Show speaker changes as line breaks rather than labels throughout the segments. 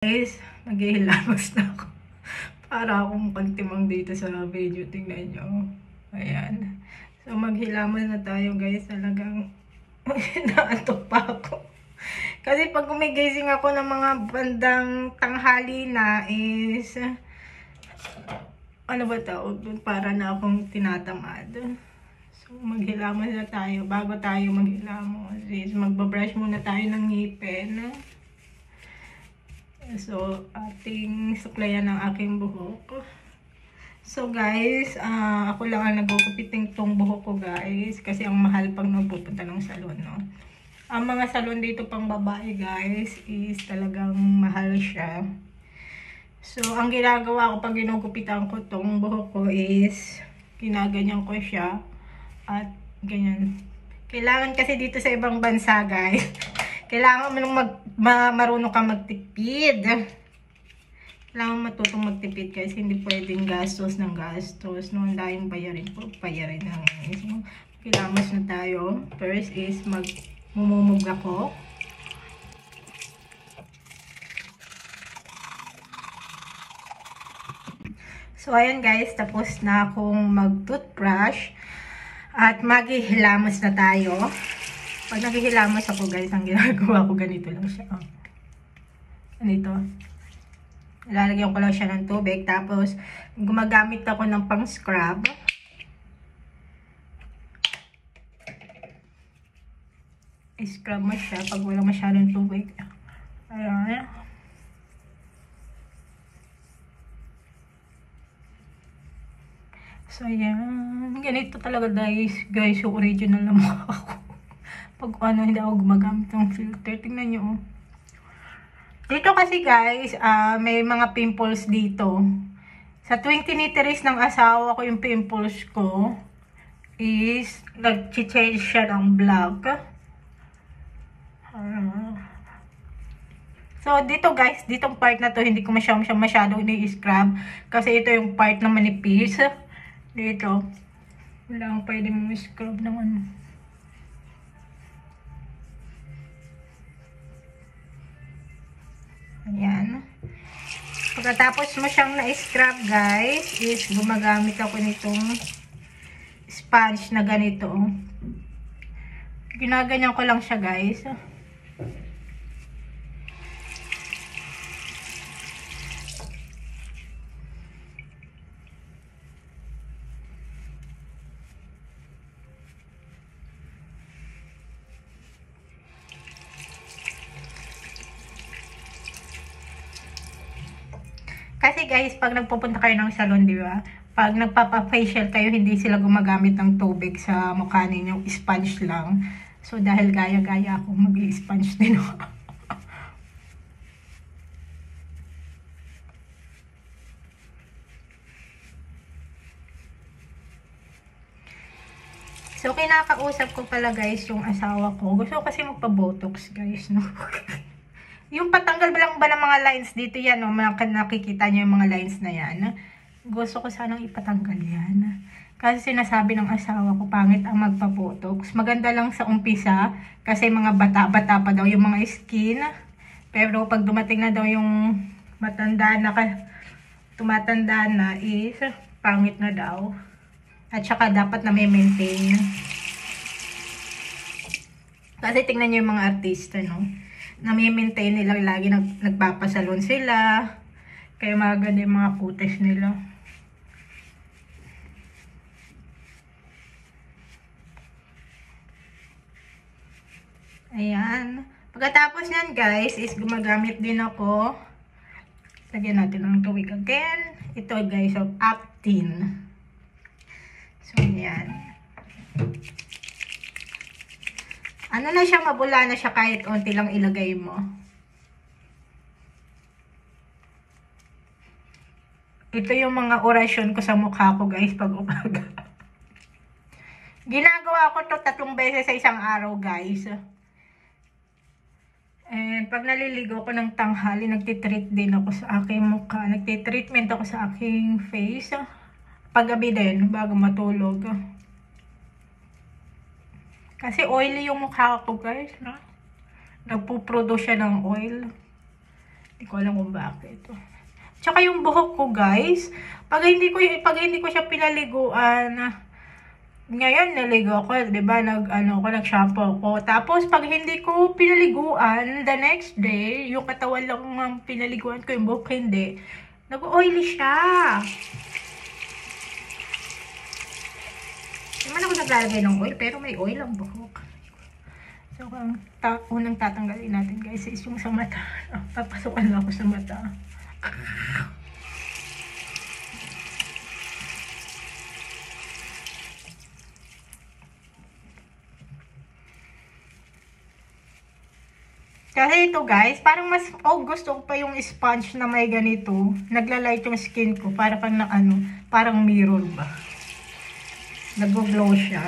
Guys, maghihilamos na ako. Para akong pagtimang dito sa video. Tingnan nyo. Ayan. So, maghilamos na tayo guys. Talagang naantok pa ako. Kasi pag gumigising ako ng mga bandang tanghali na is ano ba tawag dun? Para na akong tinatamad. So, maghilamos na tayo. Bago tayo maghilamos is magbabrush muna tayo ng ngipin. So, ating suklayan ng aking buhok. So, guys, ako lang ang nagkukupiting tong buhok ko, guys. Kasi ang mahal pang nagpupunta ng salon, no? Ang mga salon dito pang babae, guys, is talagang mahal siya. So, ang ginagawa ko pag ginugupitan ko tong buhok ko is ginaganyan ko siya. At ganyan. Kailangan kasi dito sa ibang bansa, guys. Kailangan mo marunong ka magtipid. Kailangan matutong magtipid guys. Hindi pwedeng gastos ng gastos. No, dahil bayarin lang. So, kilamos na tayo. First is magmumumog ako. So, ayan guys. Tapos na akong mag-toothbrush. At maghihilamos na tayo. Pag naghihilamos ako guys, ang ginagawa ko ganito lang siya. Ganito. Lalagyan ko lang siya ng tubig. Tapos, gumagamit ako ng pang-scrub. I-scrub mo siya pag wala masyadong tubig. Ayan. So, ayan. Ganito talaga guys, yung original na mukha ko. Pag hindi ako gumagamit ng filter. Tingnan nyo. Dito kasi guys, may mga pimples dito. Sa tuwing tinitiris ng asawa ko yung pimples ko, is nag-change siya ng black. So, dito guys, ditong part na to, hindi ko masyadong ini-scrub. Kasi ito yung part na manipis. Dito. Wala akong pwede mong scrub ng ano. Ayan. Pagkatapos mo siyang na-scrub guys, is gumagamit ako nitong sponge na ganito. Ginaganyan ko lang siya guys. Kasi guys, pag nagpupunta kayo ng salon, di ba? Pag nagpapa-facial kayo, hindi sila gumagamit ng tubig sa mukha ninyo, sponge lang. So, dahil gaya-gaya ako, mag-i-sponge din ako. So, kinakausap ko pala guys yung asawa ko. Gusto ko kasi magpa-botox guys, no? Yung patanggal lang ba ng mga lines dito yan, no? Nakikita nyo yung mga lines na yan. Gusto ko sanang ipatanggal yan. Kasi sinasabi ng asawa ko, pangit ang magpa-botox. Maganda lang sa umpisa, kasi mga bata-bata pa daw yung mga skin. Pero pag dumating na daw yung tumatanda na is, pangit na daw. At saka dapat na may maintain. Kasi tingnan nyo yung mga artista, no? Na-maintain nila, lagi nagpapasalon sila. Kaya maganda yung mga kutes nila. Ayan. Pagkatapos yan guys, is gumagamit din ako. Lagyan natin ng tubig again. Ito guys, of Actin. So, ayan. Ano na siya, mabula na siya kahit konti lang ilagay mo. Ito yung mga orasyon ko sa mukha ko guys pag umaga. Ginagawa ko to 3 beses sa isang araw guys. And pag naliligo ko ng tanghali, nagtitreat din ako sa aking mukha. Nagtitreatment ako sa aking face. Paggabi din, bago matulog. Kasi oily yung mukha ko guys, no? Nagpuproduce siya ng oil. Hindi ko alam kung bakit. Tsaka yung buhok ko, guys, pag hindi ko siya pinaliguan, ngayon naligo ko, 'di ba? Nag-shampoo ko. Tapos pag hindi ko pinaliguan, the next day, yung katawan lang ang pinaliguan ko, yung buhok hindi. Nag-oily siya. Hindi man ako naglalagay ng oil, pero may oil ang buhok. So, ang unang tatanggalin natin, guys, is yung sa mata. Papasukan lang ako sa mata. Kasi ito, guys, parang mas gusto ko pa yung sponge na may ganito. Nagla-light yung skin ko para pang parang mirror ba. Nag-glow siya.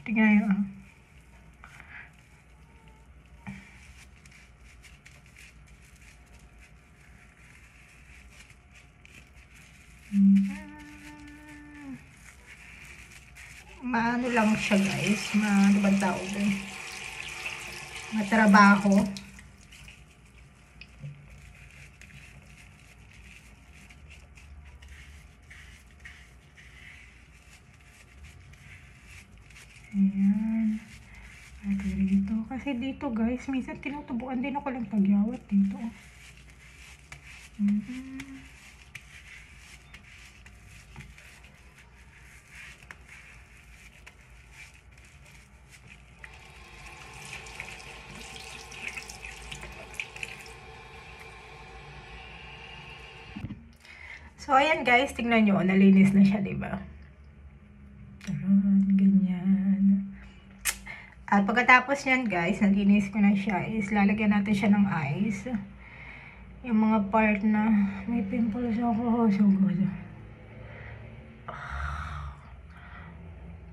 Tingnan yun. Maano lang siya, guys. Ano bang tawag doon? Matrabaho. Ayan. At dito. Kasi dito, guys, minsan tinutubukan din ako lang pagyawat dito. So, ayan, guys, tingnan nyo, nalinis na siya, diba? Ganyan. At pagkatapos yan, guys, nalinis ko na siya, is lalagyan natin siya ng ice. Yung mga part na may pimples ako, so good.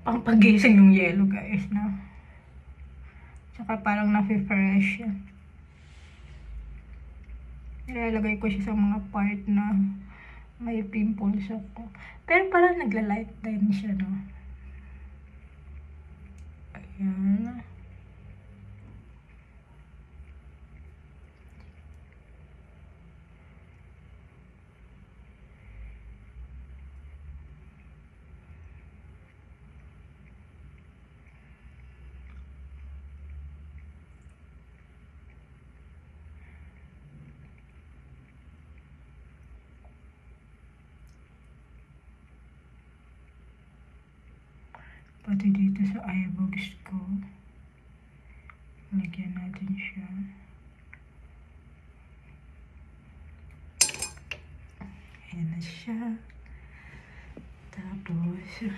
Pang pagising yung yellow, guys, na. Tsaka parang nafe-fresh siya. Nilalagay ko siya sa mga part na may pimples ako. Pero parang nagla-light din siya, no? Ayan. Pati dito sa eyebags ko. Lagyan natin siya. Ayan na siya. Tapos,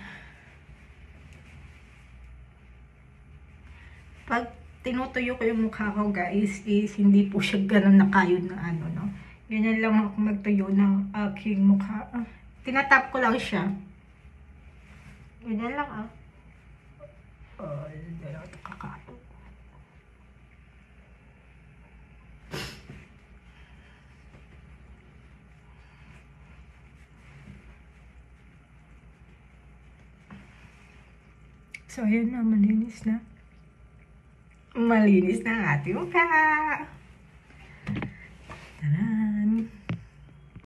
pag tinutuyo ko yung mukha ko, guys, is hindi po siya ganun nakayod na no? Ganyan lang ako magtuyo ng aking mukha. Tinatap ko lang siya. Ganyan lang, hindi ako nakakato. So, ayan na, malinis na. Malinis na ang ating mukha.